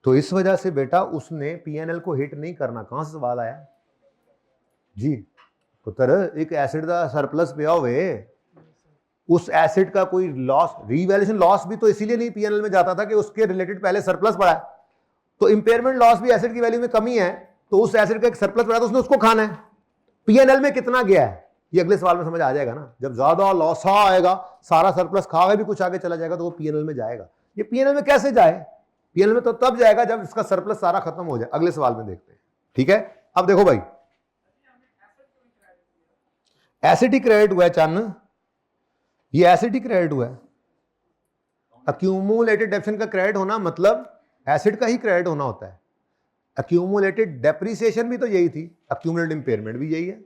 तो इस वजह से बेटा उसने पीएनएल को हिट नहीं करना। कहां से सवाल आया जी? पुत्र एक एसेट का सरप्लस पे हुए, उस एसेट का कोई लॉस, रीवैल्यूएशन लॉस भी तो इसीलिए नहीं पीएनएल में जाता था कि उसके रिलेटेड पहले सरप्लस पड़ा है। तो इंपेयरमेंट लॉस भी एसेट की वैल्यू में कमी है, तो उस एसेट का एक सरप्लस पड़ा तो उसने उसको खाना है। पीएनएल में कितना गया है ये अगले सवाल में समझ आ जाएगा ना। जब ज्यादा लॉस आएगा, सारा सरप्लस खा के भी कुछ आगे चला जाएगा, तो वो पीएनएल में जाएगा। ये पीएनएल में कैसे जाए? पीएनएल में तो तब जाएगा जब इसका सरप्लस सारा खत्म हो जाए। अगले सवाल में देखते हैं, ठीक है? अब देखो भाई, एसेट ही क्रेडिट हुआ है चन्न, ये एसेट ही क्रेडिट हुआ है। अक्यूमुलेटेड डेप्रिसिएशन का क्रेडिट होना मतलब एसेट का ही क्रेडिट होना होता है। अक्यूमुलेटेड डेप्रिसिएशन भी तो यही थी, अक्यूमुलेटेड इंपेयरमेंट भी यही है।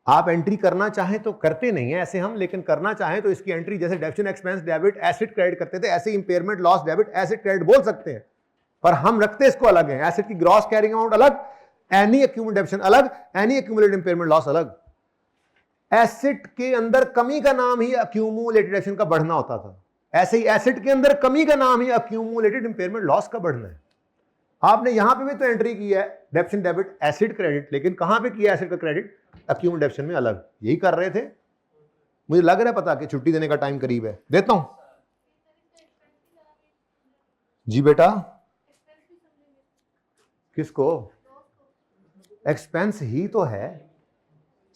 आप एंट्री करना चाहें तो करते नहीं है ऐसे हम, लेकिन करना चाहें तो इसकी एंट्री जैसे depreciation expense debit asset credit करते थे, ऐसे impairment loss debit asset credit बोल सकते हैं, पर हम रखते इसको अलग है। एसेट की ग्रॉस कैरिंग अमाउंट अलग, एनी अक्यूमुलेटेड डेप्रिसिएशन अलग, एनी अक्यूमुलेटेड इंपेयरमेंट लॉस अलग। एसेट के अंदर कमी का नाम ही अक्यूमुलेटेड डेप्रिसिएशन का बढ़ना होता था, ऐसे ही एसेट के अंदर कमी का नाम ही अक्यूमुलेटेड इंपेयरमेंट लॉस का बढ़ना है। आपने यहां पे भी तो एंट्री की है डेप्रिसिएशन डेबिट एसेट क्रेडिट, लेकिन कहां पे किया एसेट का क्रेडिट? अक्यूमुलेटेड डेप्रिसिएशन में अलग। यही कर रहे थे। मुझे लग रहा है पता कि छुट्टी देने का टाइम करीब है, देता हूं जी बेटा। किसको? एक्सपेंस ही तो है,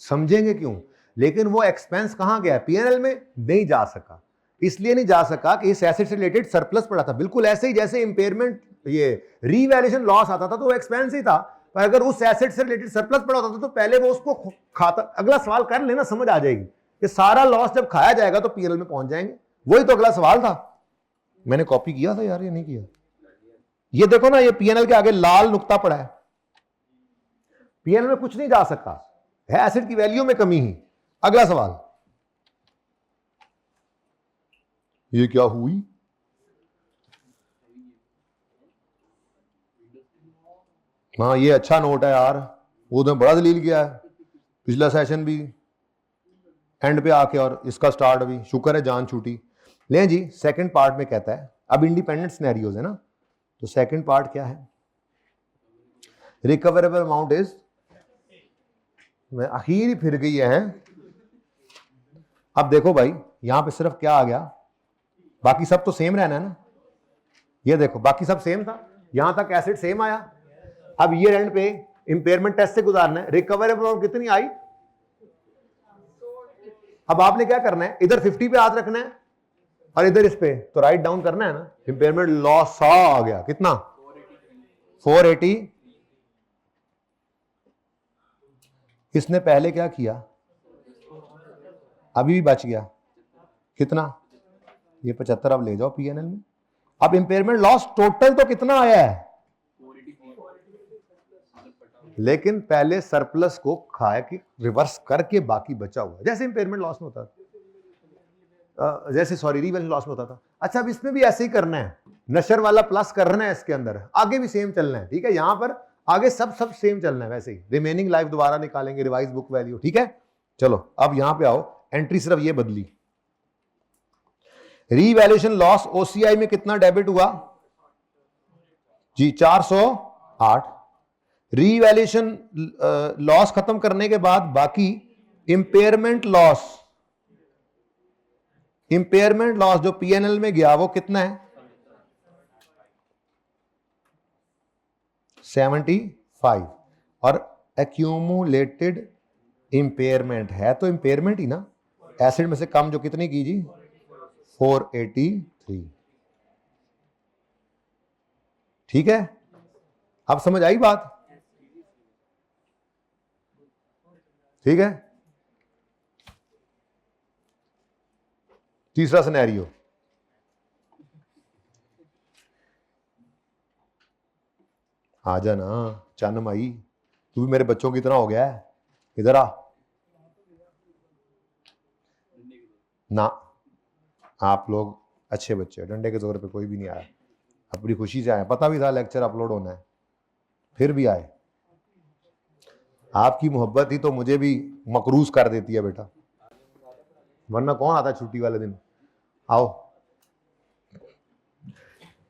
समझेंगे क्यों? लेकिन वो एक्सपेंस कहां गया? पीएनएल में नहीं जा सका। इसलिए नहीं जा सका कि इस एसेट से रिलेटेड सरप्लस पड़ा था। बिल्कुल ऐसे ही जैसे इंपेयरमेंट ये रीवैल्यूएशन लॉस आता था तो वो एक्सपेंस ही था, पर अगर उस एसेट से रिलेटेड सरप्लस पड़ा होता था तो पहले वो उसको खाता। अगला सवाल कर लेना, समझ आ जाएगी कि सारा लॉस जब खाया जाएगा तो पीएनएल में पहुंच जाएंगे। वही तो अगला सवाल था। मैंने कॉपी किया था यार, ये नहीं किया। ये देखो ना, ये पीएनएल के आगे लाल नुक्ता पड़ा है। पीएनएल में कुछ नहीं जा सकता है, एसेट की वैल्यू में कमी ही। अगला सवाल, ये क्या हुई? हाँ ये अच्छा नोट है यार, वो तो बड़ा दलील किया है, पिछला सेशन भी एंड पे आके और इसका स्टार्ट भी, शुक्र है जान छूटी। ले जी, सेकंड पार्ट में कहता है, अब इंडिपेंडेंट सिनेरियोज है ना, तो सेकंड पार्ट क्या है? रिकवरेबल अमाउंट इज, मैं आखिर ही फिर गई है। अब देखो भाई, यहां पे सिर्फ क्या आ गया, बाकी सब तो सेम रहना है ना। ये देखो बाकी सब सेम था, यहां तक एसेट सेम आया। अब ये एंड पे इंपेयरमेंट टेस्ट से गुजारना है। रिकवरेबल अमाउंट कितनी आई? अब आपने क्या करना है, इधर 50 पे हाथ रखना है और इधर इस पे तो राइट डाउन करना है ना। इंपेयरमेंट लॉस आ गया कितना? 480। इसने पहले क्या किया? अभी भी बच गया कितना? ये 75। अब ले जाओ पीएनएल में। अब इंपेयरमेंट लॉस टोटल तो कितना आया है, लेकिन पहले सरप्लस को खाया कि रिवर्स करके बाकी बचा हुआ, जैसे इंपेयरमेंट लॉस में होता था, जैसे सॉरी रीवैल्यूएशन लॉस में होता था। अच्छा अब इसमें भी ऐसे ही करना है, नशर वाला प्लस करना है इसके अंदर, आगे भी सेम चलना है, ठीक है? यहां पर आगे सब सेम चलना है वैसे ही। रिमेनिंग लाइफ दोबारा निकालेंगे, रिवाइज बुक वैल्यू, ठीक है? चलो अब यहां पे आओ, एंट्री सिर्फ ये बदली। रीवैल्यूएशन लॉस ओसीआई में कितना डेबिट हुआ जी? 408। रीवैल्यूएशन लॉस खत्म करने के बाद बाकी इंपेयरमेंट लॉस, इंपेयरमेंट लॉस जो पीएनएल में गया वो कितना है? 75। और एक्यूमुलेटेड इंपेयरमेंट है तो इंपेयरमेंट ही ना, एसिड में से कम जो कितनी की जी? 483। ठीक है, अब समझ आई बात? ठीक है, तीसरा सिनेरियो, आ जा ना चन्न माई, तू भी मेरे बच्चों की तरह हो गया है, इधर आ ना। आप लोग अच्छे बच्चे, डंडे के जोर पे कोई भी नहीं आया, अपनी खुशी से आए, पता भी था लेक्चर अपलोड होना है, फिर भी आए। आपकी मोहब्बत ही तो मुझे भी मकरूज कर देती है बेटा, वरना कौन आता छुट्टी वाले दिन। आओ।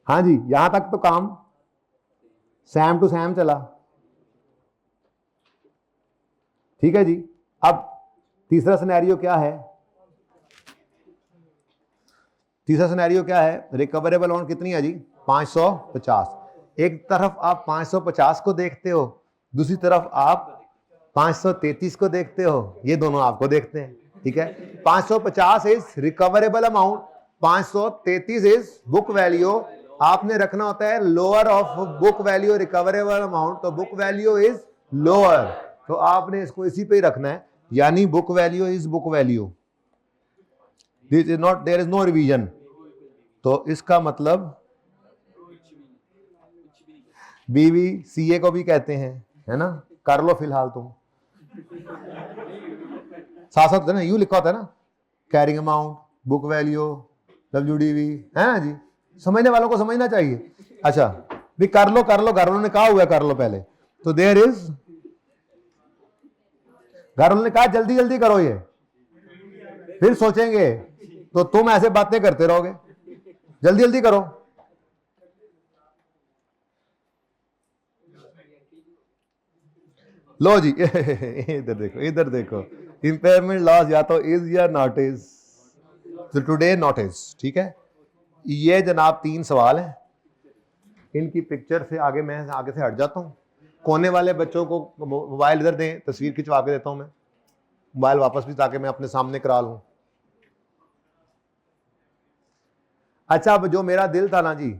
हाँ जी, यहां तक तो काम सैम टू सैम चला, ठीक है जी। अब तीसरा सिनेरियो क्या है? तीसरा सिनेरियो क्या है? रिकवरेबल अमाउंट कितनी है जी? 550। एक तरफ आप 550 को देखते हो, दूसरी तरफ आप 533 को देखते हो, ये दोनों आपको देखते हैं, ठीक है। 550 is recoverable amount, 533 is book value. आपने रखना होता है lower of book value recoverable amount, तो बुक वैल्यू इज लोअर, तो आपने इसको इसी पे ही रखना है, यानी book value is book value, this is not, there is no revision. तो इसका मतलब बीवी सीए को भी कहते हैं, है ना, कर लो फिलहाल तुम, साथ साथ ना यू लिखा होता है ना, carrying amount, book value, WDV, है ना जी, समझने वालों को समझना चाहिए। अच्छा भी कर लो घर वालों ने कहा हुआ कर लो पहले, तो देयर इज, घर वालों ने कहा जल्दी जल्दी करो ये, फिर सोचेंगे, तो तुम ऐसे बातें करते रहोगे, जल्दी जल्दी करो। लो जी इधर देखो, इधर देखो, इंपेयरमेंट लॉस या तो इज या नॉट इज, तो टुडे नॉट इज, ठीक है। ये जनाब 3 सवाल हैं, इनकी पिक्चर से आगे मैं आगे से हट जाता हूं। कोने वाले बच्चों को मोबाइल इधर दें, तस्वीर खिंचवा के देता हूं मैं, मोबाइल वापस भी, ताकि मैं अपने सामने करा लूं। अच्छा, अब जो मेरा दिल था ना जी,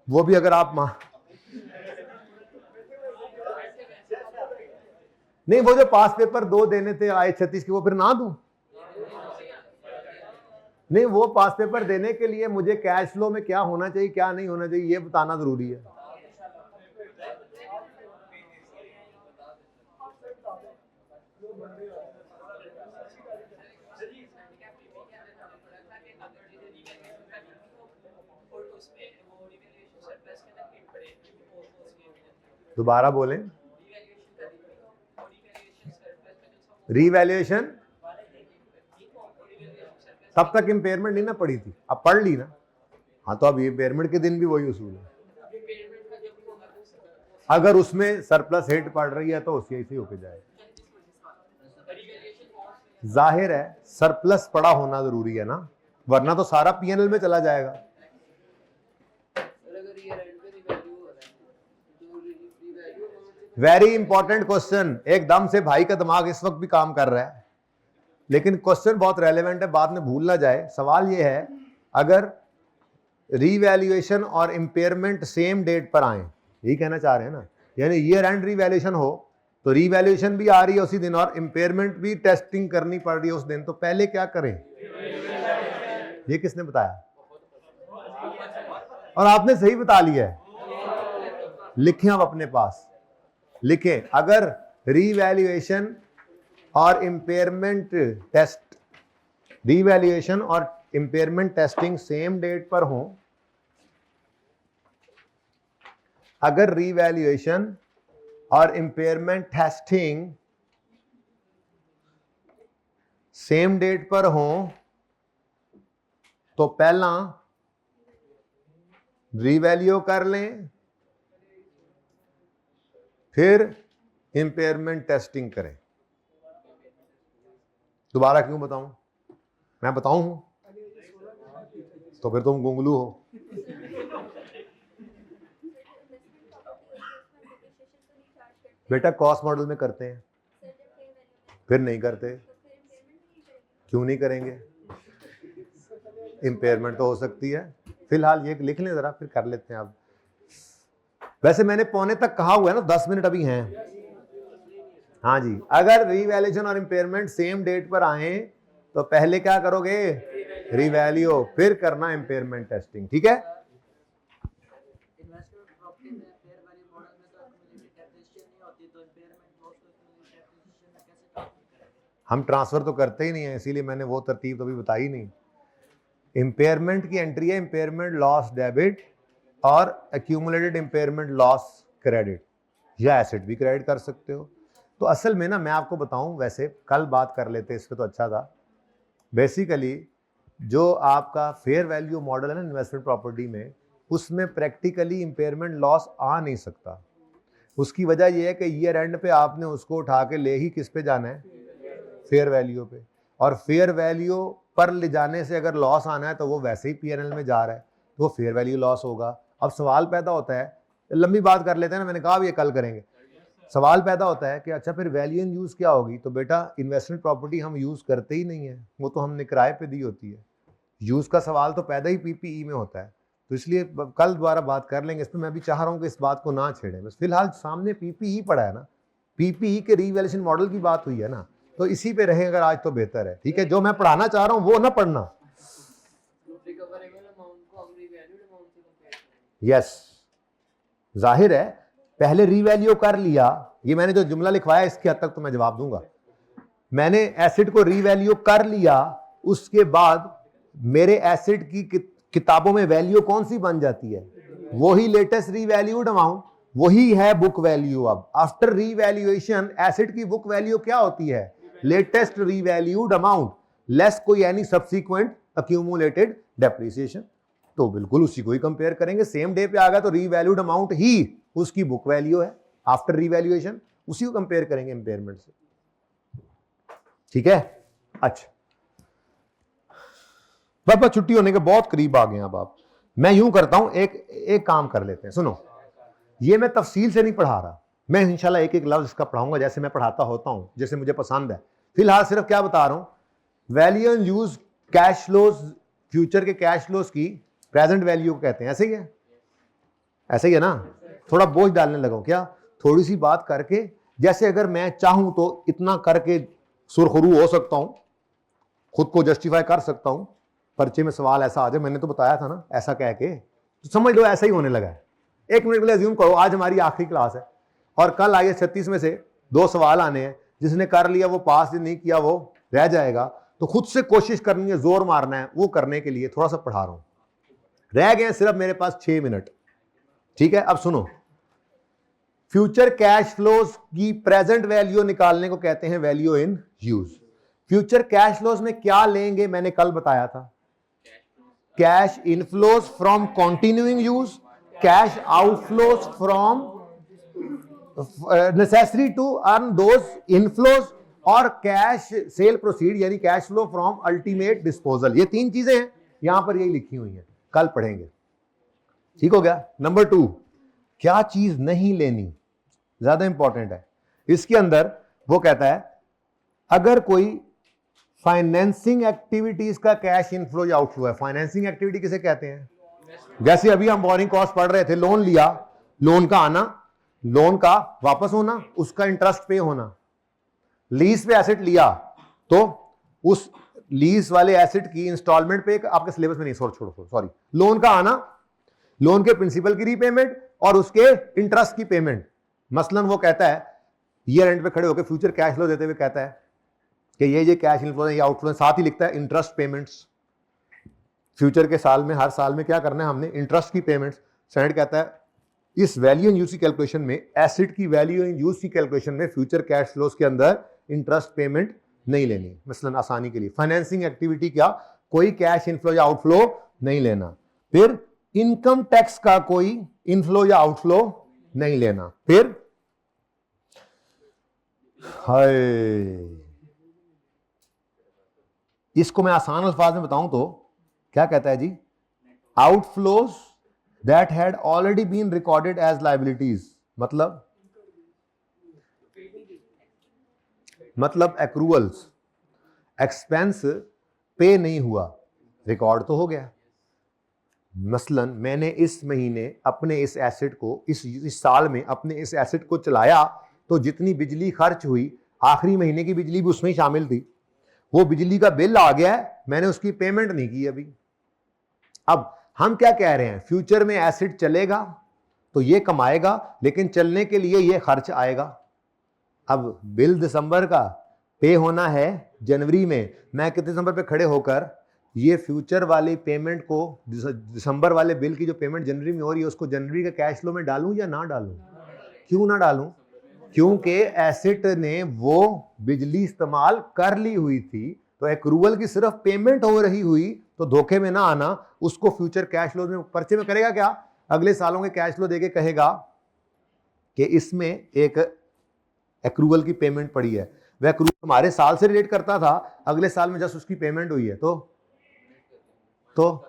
वो भी अगर आप नहीं, वो जो पास पेपर 2 देने थे IH36 के, वो फिर ना दूं? नहीं, वो पास पेपर देने के लिए मुझे कैश फ्लो में क्या होना चाहिए क्या नहीं होना चाहिए ये बताना जरूरी है। दोबारा बोलें। रीवैल्यूएशन तब तक इंपेयरमेंट नहीं ना पड़ी थी, अब पढ़ ली ना। हाँ, तो अब इंपेयरमेंट के दिन भी वही उसूल है, अगर उसमें सरप्लस हिट पड़ रही है तो उससे ऐसे होके जाए। जाहिर है सरप्लस पड़ा होना जरूरी है ना, वरना तो सारा PNL में चला जाएगा। वेरी इंपॉर्टेंट क्वेश्चन, एकदम से भाई का दिमाग इस वक्त भी काम कर रहा है, लेकिन क्वेश्चन बहुत रेलेवेंट है, बाद में भूल ना जाए। सवाल ये है, अगर रीवैल्यूएशन और इंपेयरमेंट सेम डेट पर आए, यही कहना चाह रहे हैं ना, यानी ईयर एंड रीवैल्यूएशन हो, तो रीवैल्यूएशन भी आ रही है उसी दिन और इंपेयरमेंट भी टेस्टिंग करनी पड़ रही है उस दिन, तो पहले क्या करें? ये किसने बताया? और आपने सही बता लिया है, लिखें आप अपने पास, लिखें, अगर रीवैल्यूएशन और इंपेयरमेंट टेस्ट, रीवैल्यूएशन और इंपेयरमेंट टेस्टिंग सेम डेट पर हो, अगर रीवैल्यूएशन और इंपेयरमेंट टेस्टिंग सेम डेट पर हो, तो पहला रीवैल्यू कर लें, फिर इंपेयरमेंट टेस्टिंग करें। दोबारा क्यों बताऊं? मैं बताऊं तो फिर तुम गुंगलू हो। बेटा कॉस्ट मॉडल में करते हैं, फिर नहीं करते, क्यों नहीं करेंगे? इंपेयरमेंट तो हो सकती है, फिलहाल ये लिख लें जरा, फिर कर लेते हैं। अब वैसे मैंने पौने तक कहा हुआ है ना, 10 मिनट अभी हैं। हाँ जी, अगर रीवैल्यूएशन और इंपेयरमेंट सेम डेट पर आए तो पहले क्या करोगे? रीवैल्यू, फिर करना इंपेयरमेंट टेस्टिंग, ठीक है। हम ट्रांसफर तो करते ही नहीं है, इसीलिए मैंने वो तरतीब तो अभी बताई नहीं। इम्पेयरमेंट की एंट्री है इम्पेयरमेंट लॉस डेबिट और एक्यूमुलेटेड इम्पेयरमेंट लॉस क्रेडिट, या एसेट भी क्रेडिट कर सकते हो। तो असल में ना मैं आपको बताऊं, वैसे कल बात कर लेते इस पे तो अच्छा था। बेसिकली जो आपका फेयर वैल्यू मॉडल है ना इन्वेस्टमेंट प्रॉपर्टी में, उसमें प्रैक्टिकली इम्पेयरमेंट लॉस आ नहीं सकता। उसकी वजह यह है कि ईयर एंड पे आपने उसको उठा के ले ही किस पे जाना है, फेयर वैल्यू पे, और फेयर वैल्यू पर ले जाने से अगर लॉस आना है तो वो वैसे ही पीएनएल में जा रहा है, तो वो फेयर वैल्यू लॉस होगा। अब सवाल पैदा होता है, लंबी बात कर लेते हैं ना, मैंने कहा ये कल करेंगे। सवाल पैदा होता है कि अच्छा फिर वैल्यू इन यूज क्या होगी? तो बेटा इन्वेस्टमेंट प्रॉपर्टी हम यूज करते ही नहीं है, वो तो हमने किराए पे दी होती है। यूज का सवाल तो पैदा ही पीपीई में होता है, तो इसलिए कल दोबारा बात कर लेंगे इस पर। मैं भी चाह रहा हूँ कि इस बात को ना छेड़ें, बस फिलहाल सामने पीपीई पड़ा है ना, पीपीई के रीवैल्यूएशन मॉडल की बात हुई है ना, तो इसी पे रहे अगर आज तो बेहतर है। ठीक है, जो मैं पढ़ाना चाह रहा हूँ वो ना पढ़ना। यस, जाहिर है पहले रीवैल्यू कर लिया, ये मैंने जो जुमला लिखवाया इसके हद तक तो मैं जवाब दूंगा। मैंने एसेट को रीवैल्यू कर लिया, उसके बाद मेरे एसेट की किताबों में वैल्यू कौन सी बन जाती है? वही लेटेस्ट रीवैल्यूड अमाउंट, वही है बुक वैल्यू। अब आफ्टर रीवैल्यूएशन एसेट की बुक वैल्यू क्या होती है? लेटेस्ट रीवैल्यूड अमाउंट लेस कोई एनी सब्सिक्वेंट अक्यूमुलेटेड डेप्रिसिएशन। तो बिल्कुल उसी को ही कंपेयर करेंगे। सेम डे पे आ गया तो रीवैल्यूड अमाउंट ही उसकी बुक वैल्यू है आफ्टर रीवैल्यूएशन, उसी को कंपेयर करेंगे इंपेयरमेंट से। ठीक है, अच्छा बाबा छुट्टी होने के बहुत करीब आ गए अब आप। मैं यूं करता हूं, एक काम कर लेते हैं, सुनो, ये मैं तफसील से नहीं पढ़ा रहा, मैं इंशाल्लाह एक एक लफ्ज इसका पढ़ाऊंगा जैसे मैं पढ़ाता होता हूं, जैसे मुझे पसंद है। फिलहाल सिर्फ क्या बता रहा हूं, value and use cash flows, future के कैश फ्लोज की प्रेजेंट वैल्यू को कहते हैं। ऐसे ही है, ऐसे ही है ना? थोड़ा बोझ डालने लगा क्या? थोड़ी सी बात करके, जैसे अगर मैं चाहूं तो इतना करके सुरखरू हो सकता हूं, खुद को जस्टिफाई कर सकता हूं, पर्चे में सवाल ऐसा आ जाए, मैंने तो बताया था ना ऐसा कह के, तो समझ लो ऐसा ही होने लगा है। एक मिनट के लिए अज्यूम करो आज हमारी आखिरी क्लास है और कल IAS 36 में से 2 सवाल आने हैं, जिसने कर लिया वो पास, जिसने नहीं किया वो रह जाएगा। तो खुद से कोशिश करनी है, जोर मारना है, वो करने के लिए थोड़ा सा पढ़ा रहा हूं। रह गए सिर्फ मेरे पास 6 मिनट। ठीक है, अब सुनो, फ्यूचर कैश फ्लोज की प्रेजेंट वैल्यू निकालने को कहते हैं value in use. Future cash flows में क्या लेंगे मैंने कल बताया था, cash inflows from continuing use, cash outflows from necessary to earn those inflows, और कैश सेल प्रोसीड यानी cash flow from ultimate disposal. ये 3 चीजें हैं, यहां पर यही लिखी हुई हैं, कल पढ़ेंगे। ठीक हो गया? नंबर 2, क्या चीज नहीं लेनी, ज्यादा इंपॉर्टेंट है। इसके अंदर वो कहता है अगर कोई फाइनेंसिंग एक्टिविटीज का कैश इनफ्लो या आउटफ्लो है। फाइनेंसिंग एक्टिविटी किसे कहते हैं? जैसे अभी हम बोरिंग कॉस्ट पढ़ रहे थे, लोन लिया, लोन का आना, लोन का वापस होना, उसका इंटरेस्ट पे होना। लीज पे एसेट लिया तो उस लीज वाले एसेट की इंस्टॉलमेंट पे, आपके सिलेबस में नहीं, छोड़ो सॉरी, लोन का आना, लोन के प्रिंसिपल की रीपेमेंट और उसके इंटरेस्ट की पेमेंट। मसलन वो कहता है ईयर एंड पे खड़े होकर फ्यूचर कैश फ्लो देते हुए कहता है कि ये कैश इनफ्लो है, ये आउटफ्लो है, साथ ही लिखता है इंटरेस्ट पेमेंट्स। फ्यूचर के साल में, हर साल में क्या करना है हमने? इंटरेस्ट की पेमेंट्स। सेनेट कहता है इस वैल्यू इन यूज की कैलकुलेशन में, एसेट की वैल्यू इन यूज की कैलकुलेशन में फ्यूचर कैश फ्लोज के अंदर इंटरेस्ट पेमेंट नहीं लेनी। मसलन आसानी के लिए फाइनेंसिंग एक्टिविटी क्या, कोई कैश इनफ्लो या आउटफ्लो नहीं लेना। फिर इनकम टैक्स का कोई इनफ्लो या आउटफ्लो नहीं लेना। फिर इसको मैं आसान अल्फाज में बताऊं तो क्या कहता है जी, outflows that had already been recorded as liabilities, मतलब एक्रूअल्स, एक्सपेंस पे नहीं हुआ, रिकॉर्ड तो हो गया। मसलन मैंने इस महीने अपने इस एसेट को, इस साल में अपने इस एसेट को चलाया, तो जितनी बिजली खर्च हुई, आखिरी महीने की बिजली भी उसमें ही शामिल थी, वो बिजली का बिल आ गया है, मैंने उसकी पेमेंट नहीं की अभी। अब हम क्या कह रहे हैं, फ्यूचर में एसेट चलेगा तो ये कमाएगा, लेकिन चलने के लिए ये खर्च आएगा। अब बिल दिसंबर का पे होना है जनवरी में, मैं कितने दिसंबर पे खड़े होकर ये फ्यूचर वाली पेमेंट को, दिसंबर वाले बिल की जो पेमेंट जनवरी में हो रही है, उसको जनवरी के कैश फ्लो में डालूं या ना डालूं? क्यों ना डालूं? क्योंकि एसेट ने वो बिजली इस्तेमाल कर ली हुई थी, तो एक्रूवल की सिर्फ पेमेंट हो रही हुई, तो धोखे में ना आना। उसको फ्यूचर कैश फ्लो में पर्चे में करेगा क्या? अगले सालों के कैश फ्लो देके कहेगा कि इसमें एक एक्रूवल की पेमेंट पड़ी है, वह एक्रूवल हमारे साल से रिलेट करता था, अगले साल में जस्ट उसकी पेमेंट हुई है तो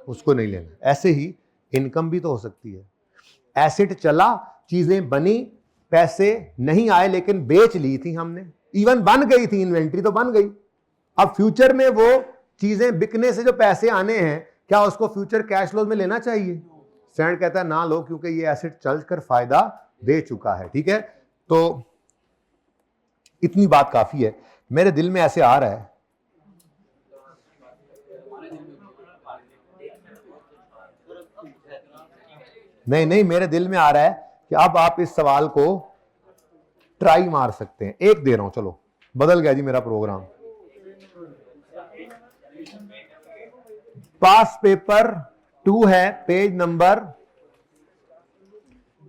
उसको नहीं लेना। ऐसे ही इनकम भी तो हो सकती है। एसेट चला, चीजें बनी, पैसे नहीं आए लेकिन बेच ली थी हमने, इवन बन गई थी, इन्वेंट्री तो बन गई। अब फ्यूचर में वो चीजें बिकने से जो पैसे आने हैं, क्या उसको फ्यूचर कैश फ्लो में लेना चाहिए? स्टैंडर्ड कहता है ना लो, क्योंकि ये एसेट चलकर फायदा दे चुका है। ठीक है, तो इतनी बात काफी है। मेरे दिल में ऐसे आ रहा है, नहीं मेरे दिल में आ रहा है कि अब आप इस सवाल को ट्राई मार सकते हैं। एक दे रहा हूं, चलो बदल गया जी मेरा प्रोग्राम। पास पेपर 2 है, पेज नंबर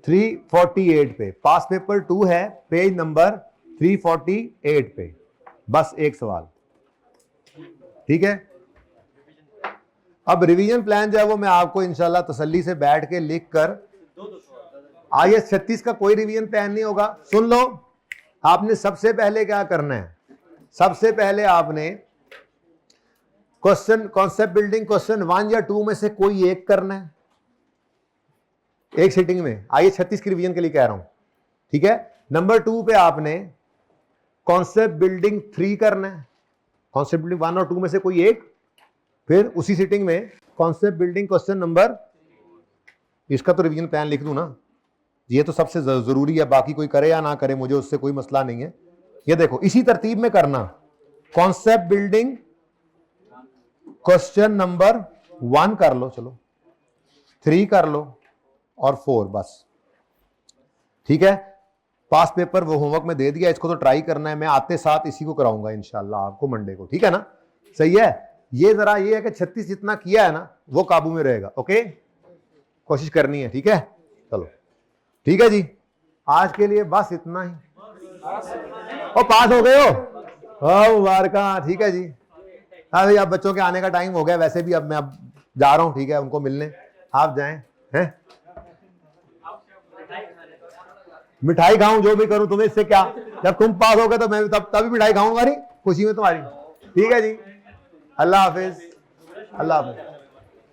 348 पे। पास पेपर 2 है, पेज नंबर 348 पे। बस एक सवाल, ठीक है। अब रिवीजन प्लान जो है वो मैं आपको इंशाल्लाह तसल्ली से बैठ के लिख कर, IAS 36 का कोई रिवीजन प्लान नहीं होगा। सुन लो, आपने सबसे पहले क्या करना है? सबसे पहले आपने क्वेश्चन, कॉन्सेप्ट बिल्डिंग क्वेश्चन 1 या 2 में से कोई एक करना है, एक सिटिंग में। IAS 36 की रिवीजन के लिए कह रहा हूं, ठीक है। नंबर 2 पे आपने कॉन्सेप्ट बिल्डिंग 3 करना है, कॉन्सेप्ट बिल्डिंग 1 और 2 में से कोई एक, फिर उसी सिटिंग में कॉन्सेप्ट बिल्डिंग क्वेश्चन नंबर, इसका तो रिवीजन प्लान लिख दूं ना, ये तो सबसे जरूरी है, बाकी कोई करे या ना करे मुझे उससे कोई मसला नहीं है। ये देखो इसी तरतीब में करना, कॉन्सेप्ट बिल्डिंग क्वेश्चन नंबर 1 कर लो, चलो 3 कर लो और 4, बस ठीक है। पास पेपर वो होमवर्क में दे दिया, इसको तो ट्राई करना है। मैं आते साथ इसी को कराऊंगा इंशाल्लाह आपको मंडे को, ठीक है ना? सही है। ये जरा ये है कि 36 जितना किया है ना वो काबू में रहेगा, ओके, कोशिश करनी है, ठीक है। चलो ठीक है जी, आज के लिए बस इतना ही। और पास हो गए हो, मुबारका, ठीक है जी। हाँ भाई, अब बच्चों के आने का टाइम हो गया वैसे भी, अब मैं अब जा रहा हूं, ठीक है, उनको मिलने। आप जाएं, हैं? मिठाई खाऊं, जो भी करूं, तुम्हें इससे क्या? जब तुम पास हो गए तो मैं तभी मिठाई खाऊंगा, खुशी में तुम्हारी। ठीक है जी, अल्लाह हाफिज, अल्लाह हाफिज।